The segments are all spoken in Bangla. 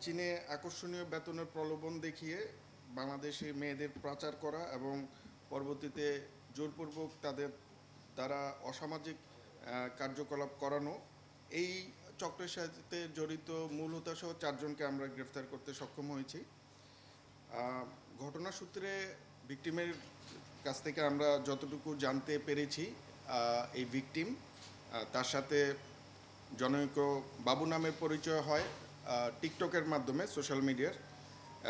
চীনে আকর্ষণীয় বেতনের প্রলোভন দেখিয়ে বাংলাদেশি মেয়েদের পাচার করা এবং পরবর্তীতে জোরপূর্বক দ্বারা অসামাজিক কার্যকলাপ করানো, এই চক্রের সাথে জড়িত মূল হোতাসহ 4 জনকে আমরা গ্রেফতার করতে সক্ষম হয়েছি। ঘটনা সূত্রে ভিকটিমের কাছ থেকে আমরা যতটুকু জানতে পেরেছি, এই ভিকটিম তার সাথে জনৈক বাবু নামের পরিচয় হয় টিকটকের মাধ্যমে, সোশ্যাল মিডিয়ার,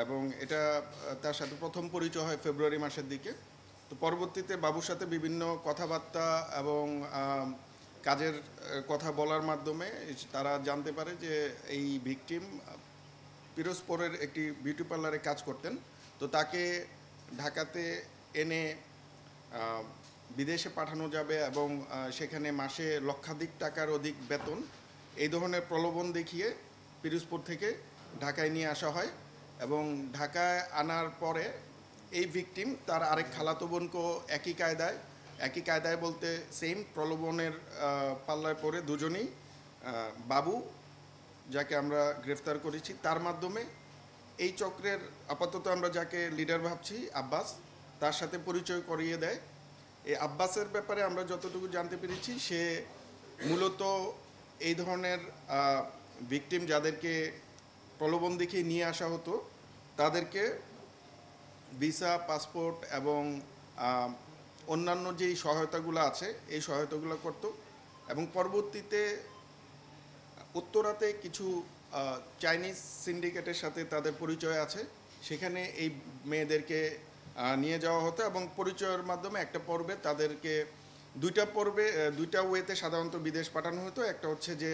এবং এটা তার সাথে প্রথম পরিচয় হয় ফেব্রুয়ারি মাসের দিকে। তো পরবর্তীতে বাবুর সাথে বিভিন্ন কথাবার্তা এবং কাজের কথা বলার মাধ্যমে তারা জানতে পারে যে এই ভিকটিম পিরোজপুরের একটি বিউটি পার্লারে কাজ করতেন। তো তাকে ঢাকাতে এনে বিদেশে পাঠানো যাবে এবং সেখানে মাসে লক্ষাধিক টাকার অধিক বেতন, এই ধরনের প্রলোভন দেখিয়ে পিরোজপুর থেকে ঢাকায় নিয়ে আসা হয়। এবং ঢাকায় আনার পরে এই ভিকটিম তার আরেক খালাতো বোনকেও একই কায়দায় বলতে সেম প্রলোভনের পাল্লায় পড়ে দুজনেই বাবু, যাকে আমরা গ্রেফতার করেছি, তার মাধ্যমে এই চক্রের আপাতত আমরা যাকে লিডার ভাবছি আব্বাস, তার সাথে পরিচয় করিয়ে দেয়। এই আব্বাসের ব্যাপারে আমরা যতটুকু জানতে পেরেছি, সে মূলত এই ধরনের ভিকটিম যাদেরকে প্রলোভন দেখিয়ে নিয়ে আসা হতো তাদেরকে ভিসা, পাসপোর্ট এবং অন্যান্য যেই সহায়তাগুলো আছে এই সহায়তাগুলো করত। এবং পরবর্তীতে উত্তরাতে কিছু চাইনিজ সিন্ডিকেটের সাথে তাদের পরিচয় আছে, সেখানে এই মেয়েদেরকে নিয়ে যাওয়া হতো এবং পরিচয়ের মাধ্যমে একটা পর্বে তাদেরকে দুইটা ওয়েতে সাধারণত বিদেশ পাঠানো হতো। একটা হচ্ছে যে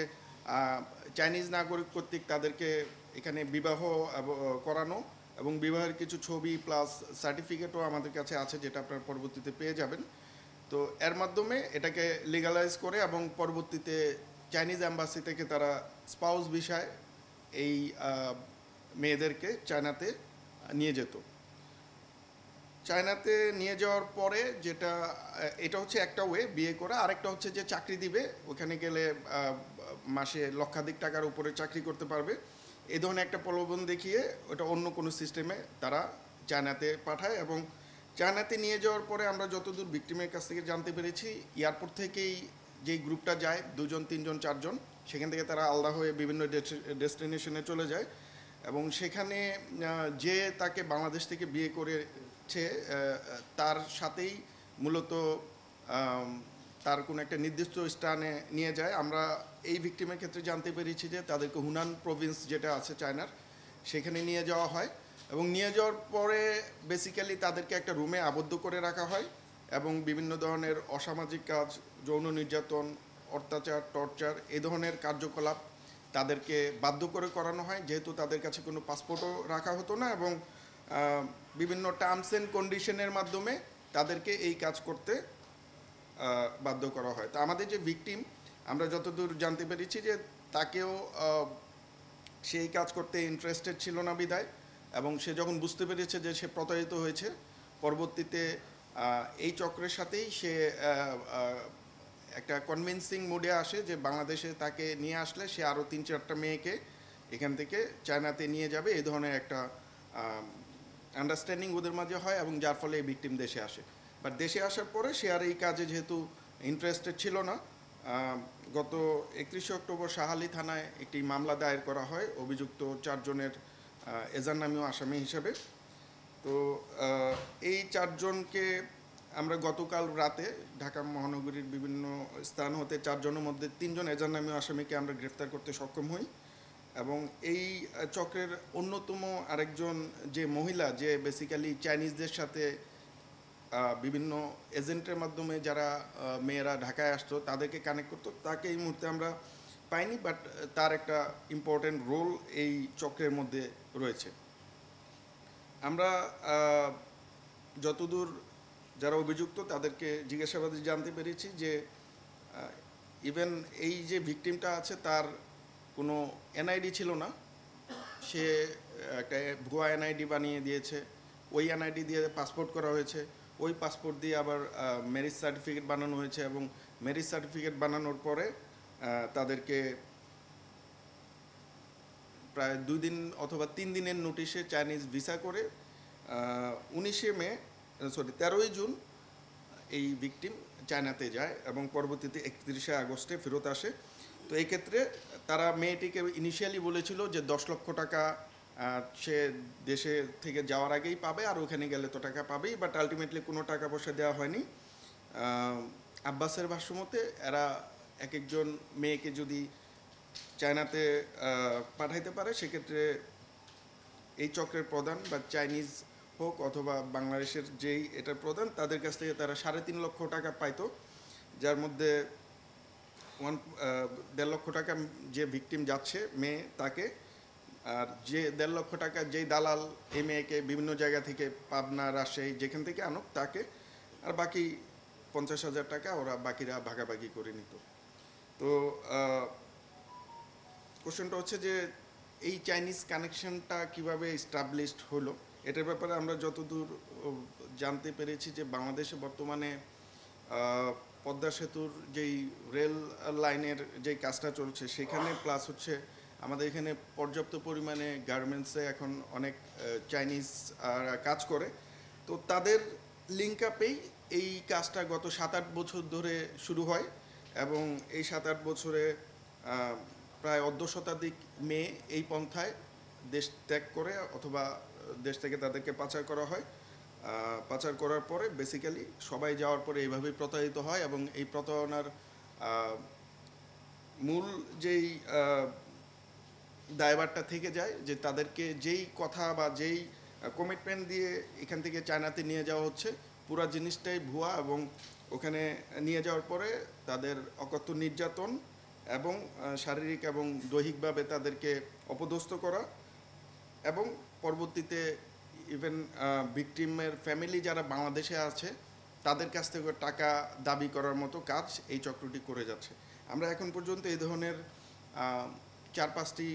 চাইনিজ নাগরিক কর্তৃক তাদেরকে এখানে বিবাহ করানো, এবং বিবাহের কিছু ছবি প্লাস সার্টিফিকেটও আমাদের কাছে আছে, যেটা আপনারা পরবর্তীতে পেয়ে যাবেন। তো এর মাধ্যমে এটাকে লিগালাইজ করে এবং পরবর্তীতে চাইনিজ অ্যাম্বাসি থেকে তারা স্পাউস ভিসায় এই মেয়েদেরকে চায়নাতে নিয়ে যেত। চায়নাতে নিয়ে যাওয়ার পরে এটা হচ্ছে একটা ওয়ে বিয়ে করা, আরেকটা হচ্ছে যে চাকরি দিবে, ওখানে গেলে মাসে লক্ষাধিক টাকার উপরে চাকরি করতে পারবে, এই ধরনের একটা প্রলোভন দেখিয়ে ওটা অন্য কোনো সিস্টেমে তারা চায়নাতে পাঠায়। এবং চায়নাতে নিয়ে যাওয়ার পরে আমরা যতদূর ভিকটিমের কাছ থেকে জানতে পেরেছি, এয়ারপোর্ট থেকেই যেই গ্রুপটা যায় 2 জন 3 জন 4 জন, সেখান থেকে তারা আলাদা হয়ে বিভিন্ন ডেস্টিনেশনে চলে যায় এবং সেখানে যে তাকে বাংলাদেশ থেকে বিয়ে করেছে তার সাথেই মূলত তার কোনো একটা নির্দিষ্ট স্থানে নিয়ে যায়। আমরা এই ভিকটিমের ক্ষেত্রে জানতে পেরেছি যে তাদেরকে হুনান প্রভিন্স যেটা আছে চায়নার, সেখানে নিয়ে যাওয়া হয় এবং নিয়ে যাওয়ার পরে বেসিক্যালি তাদেরকে একটা রুমে আবদ্ধ করে রাখা হয় এবং বিভিন্ন ধরনের অসামাজিক কাজ, যৌন নির্যাতন, অত্যাচার, টর্চার, এই ধরনের কার্যকলাপ তাদেরকে বাধ্য করে করানো হয়, যেহেতু তাদের কাছে কোনো পাসপোর্টও রাখা হতো না, এবং বিভিন্ন টার্মস অ্যান্ড কন্ডিশনের মাধ্যমে তাদেরকে এই কাজ করতে বাধ্য করা হয়। তো আমাদের যে ভিকটিম, আমরা যতদূর জানতে পেরেছি যে তাকেও সেই কাজ করতে ইন্টারেস্টেড ছিল না বিদায়, এবং সে যখন বুঝতে পেরেছে যে সে প্রতারিত হয়েছে, পরবর্তীতে এই চক্রের সাথেই সে একটা কনভিন্সিং মুডে আসে যে বাংলাদেশে তাকে নিয়ে আসলে সে আরও 3-4টা মেয়েকে এখান থেকে চায়নাতে নিয়ে যাবে, এই ধরনের একটা আন্ডারস্ট্যান্ডিং ওদের মাঝে হয়, এবং যার ফলে এই ভিকটিম দেশে আসে। বাট দেশে আসার পরে সে আর এই কাজে যেহেতু ইন্টারেস্টেড ছিল না, গত 31শে অক্টোবর শাহালি থানায় একটি মামলা দায়ের করা হয় অভিযুক্ত 4 জনের এজার নামীয় আসামি হিসেবে। তো এই 4 জনকে আমরা গতকাল রাতে ঢাকা মহানগরীর বিভিন্ন স্থান হতে 4 জনের মধ্যে 3 জন এজার নামীয় আসামিকে আমরা গ্রেফতার করতে সক্ষম হই। এবং এই চক্রের অন্যতম আরেকজন যে মহিলা, যে বেসিক্যালি চাইনিজদের সাথে বিভিন্ন এজেন্টের মাধ্যমে যারা মেয়েরা ঢাকায় আসতো তাদেরকে কানেক্ট করতো, তাকে এই মুহূর্তে আমরা পাইনি, বাট তার একটা ইম্পর্টেন্ট রোল এই চক্রের মধ্যে রয়েছে। আমরা যতদূর যারা অভিযুক্ত তাদেরকে জিজ্ঞাসাবাদে জানতে পেরেছি যে ইভেন এই যে ভিকটিমটা আছে তার কোনো এনআইডি ছিল না, সে একটা ভুয়া এনআইডি বানিয়ে দিয়েছে, ওই এনআইডি দিয়ে পাসপোর্ট করা হয়েছে, ওই পাসপোর্ট দিয়ে আবার ম্যারেজ সার্টিফিকেট বানানো হয়েছে, এবং ম্যারেজ সার্টিফিকেট বানানোর পরে তাদেরকে প্রায় 2 দিন অথবা 3 দিনের নোটিশে চাইনিজ ভিসা করে 19শে মে, সরি 13ই জুন এই ভিকটিম চায়নাতে যায় এবং পরবর্তীতে 31শে আগস্টে ফেরত আসে। তো এই ক্ষেত্রে তারা মেয়েটিকে ইনিশিয়ালি বলেছিল যে 10 লক্ষ টাকা সে দেশে থেকে যাওয়ার আগেই পাবে, আর ওখানে গেলে তো টাকা পাবেই, বাট আলটিমেটলি কোনো টাকা পয়সা দেওয়া হয়নি। আব্বাসের ভাষ্যমতে এরা এক একজন মেয়েকে যদি চায়নাতে পাঠাইতে পারে, সেক্ষেত্রে এই চক্রের প্রধান বা চাইনিজ হোক অথবা বাংলাদেশের যেই এটার প্রধান, তাদের কাছ থেকে তারা 3.5 লক্ষ টাকা পাইতো, যার মধ্যে 1.5 লক্ষ টাকা যে ভিকটিম যাচ্ছে মেয়ে তাকে, আর যে 1.5 লক্ষ টাকা যেই দালাল এই মেয়েকে বিভিন্ন জায়গা থেকে পাবনা, রাজশাহী যেখান থেকে আনুক তাকে, আর বাকি 50,000 টাকা ওরা বাকিরা ভাগাভাগি করে নিত। তো কোশ্চেনটা হচ্ছে যে এই চাইনিজ কানেকশনটা কিভাবে এস্টাবলিশড হলো, এটার ব্যাপারে আমরা যতদূর জানতে পেরেছি যে বাংলাদেশে বর্তমানে পদ্মা সেতুর যেই রেল লাইনের যেই কাজটা চলছে সেখানে, প্লাস হচ্ছে আমাদের এখানে পর্যাপ্ত পরিমাণে গার্মেন্টসে এখন অনেক চাইনিজ কাজ করে। তো তাদের লিঙ্ক আপেই এই কাজটা গত 7-8 বছর ধরে শুরু হয় এবং এই 7-8 বছরে প্রায় অর্ধ শতাধিক মেয়ে এই পন্থায় দেশ ত্যাগ করে অথবা দেশ থেকে তাদেরকে পাচার করা হয়। পাচার করার পরে বেসিক্যালি সবাই যাওয়ার পরে এইভাবেই প্রতারিত হয় এবং এই প্রতারণার মূল যেই দায়ভারটা থেকে যায় যে তাদেরকে যেই কথা বা যেই কমিটমেন্ট দিয়ে এখান থেকে চায়নাতে নিয়ে যাওয়া হচ্ছে, পুরো জিনিসটাই ভুয়া, এবং ওখানে নিয়ে যাওয়ার পরে তাদের অকথ্য নির্যাতন এবং শারীরিক এবং দৈহিকভাবে তাদেরকে অপদস্থ করা, এবং পরবর্তীতে ইভেন ভিকটিমের ফ্যামিলি যারা বাংলাদেশে আছে তাদের কাছ থেকে টাকা দাবি করার মতো কাজ এই চক্রটি করে যাচ্ছে। আমরা এখন পর্যন্ত এই ধরনের 4-5টি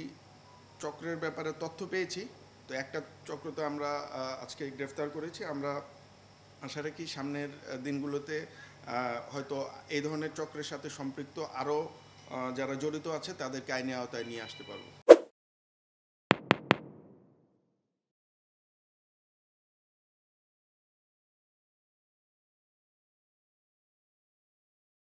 চক্রের ব্যাপারে তথ্য পেয়েছি। তো একটা চক্র তো আমরা আজকে গ্রেফতার করেছি। আমরা আশা রাখি সামনের দিনগুলোতে হয়তো এই ধরনের চক্রের সাথে সম্পৃক্ত আরও যারা জড়িত আছে তাদেরকে আইনের আওতায় নিয়ে আসতে পারবো।